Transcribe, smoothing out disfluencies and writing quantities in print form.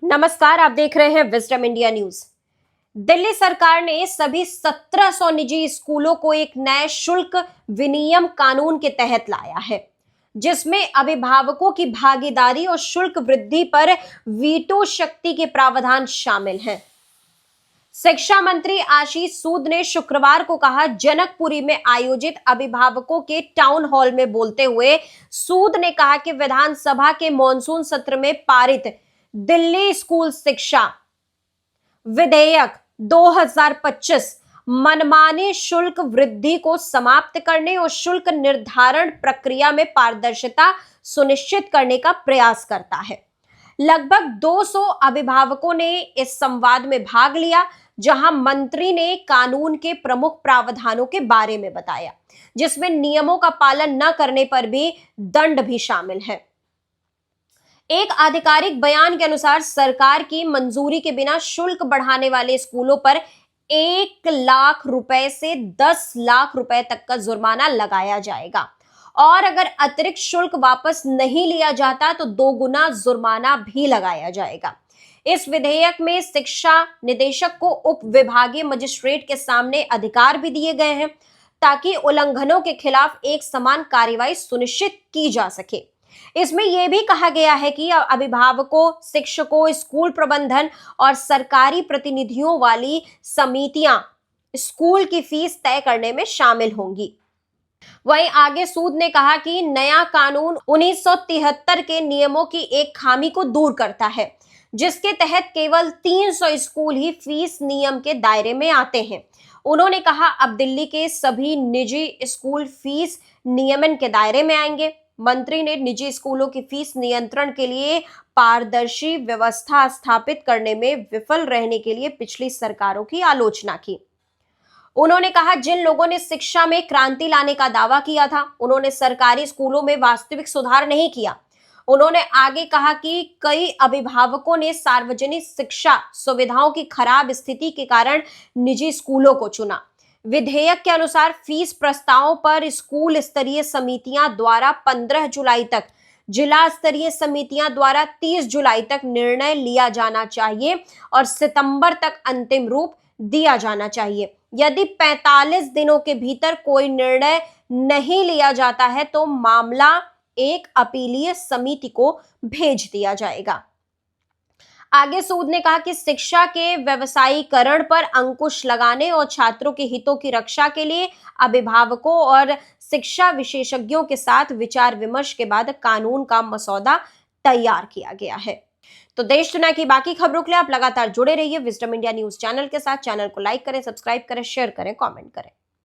नमस्कार, आप देख रहे हैं विजडम इंडिया न्यूज। दिल्ली सरकार ने सभी 1700 निजी स्कूलों को एक नए शुल्क विनियम कानून के तहत लाया है, जिसमें अभिभावकों की भागीदारी और शुल्क वृद्धि पर वीटो शक्ति के प्रावधान शामिल हैं। शिक्षा मंत्री आशीष सूद ने शुक्रवार को कहा, जनकपुरी में आयोजित अभिभावकों के टाउन हॉल में बोलते हुए सूद ने कहा कि विधानसभा के मॉनसून सत्र में पारित दिल्ली स्कूल शिक्षा विधेयक 2025 मनमानी शुल्क वृद्धि को समाप्त करने और शुल्क निर्धारण प्रक्रिया में पारदर्शिता सुनिश्चित करने का प्रयास करता है। लगभग 200 अभिभावकों ने इस संवाद में भाग लिया, जहां मंत्री ने कानून के प्रमुख प्रावधानों के बारे में बताया, जिसमें नियमों का पालन न करने पर भी दंड भी शामिल है। एक आधिकारिक बयान के अनुसार सरकार की मंजूरी के बिना शुल्क बढ़ाने वाले स्कूलों पर 1 लाख रुपए से 10 लाख रुपए तक का जुर्माना लगाया जाएगा और अगर अतिरिक्त शुल्क वापस नहीं लिया जाता तो 2 गुना जुर्माना भी लगाया जाएगा। इस विधेयक में शिक्षा निदेशक को उप विभागीय मजिस्ट्रेट के सामने अधिकार भी दिए गए हैं, ताकि उल्लंघनों के खिलाफ एक समान कार्रवाई सुनिश्चित की जा सके। इसमें यह भी कहा गया है कि अभिभावकों, शिक्षकों, स्कूल प्रबंधन और सरकारी प्रतिनिधियों वाली समितियां स्कूल की फीस तय करने में शामिल होंगी। वहीं आगे सूद ने कहा कि नया कानून 1973 के नियमों की एक खामी को दूर करता है, जिसके तहत केवल 300 स्कूल ही फीस नियम के दायरे में आते हैं। उन्होंने कहा, अब दिल्ली के सभी निजी स्कूल फीस नियमन के दायरे में आएंगे। मंत्री ने निजी स्कूलों की फीस नियंत्रण के लिए पारदर्शी व्यवस्था स्थापित करने में विफल रहने के लिए पिछली सरकारों की आलोचना की। उन्होंने कहा, जिन लोगों ने शिक्षा में क्रांति लाने का दावा किया था, उन्होंने सरकारी स्कूलों में वास्तविक सुधार नहीं किया। उन्होंने आगे कहा कि कई अभिभावकों ने सार्वजनिक शिक्षा सुविधाओं की खराब स्थिति के कारण निजी स्कूलों को चुना। विधेयक के अनुसार फीस प्रस्तावों पर स्कूल स्तरीय समितियां द्वारा 15 जुलाई तक, जिला स्तरीय समितियां द्वारा 30 जुलाई तक निर्णय लिया जाना चाहिए और सितंबर तक अंतिम रूप दिया जाना चाहिए। यदि 45 दिनों के भीतर कोई निर्णय नहीं लिया जाता है तो मामला एक अपीलीय समिति को भेज दिया जाएगा। आगे सूद ने कहा कि शिक्षा के व्यवसायीकरण पर अंकुश लगाने और छात्रों के हितों की रक्षा के लिए अभिभावकों और शिक्षा विशेषज्ञों के साथ विचार विमर्श के बाद कानून का मसौदा तैयार किया गया है। तो देश दुनिया की बाकी खबरों के लिए आप लगातार जुड़े रहिए विजडम इंडिया न्यूज चैनल के साथ। चैनल को लाइक करें, सब्सक्राइब करें, शेयर करें, कमेंट करें।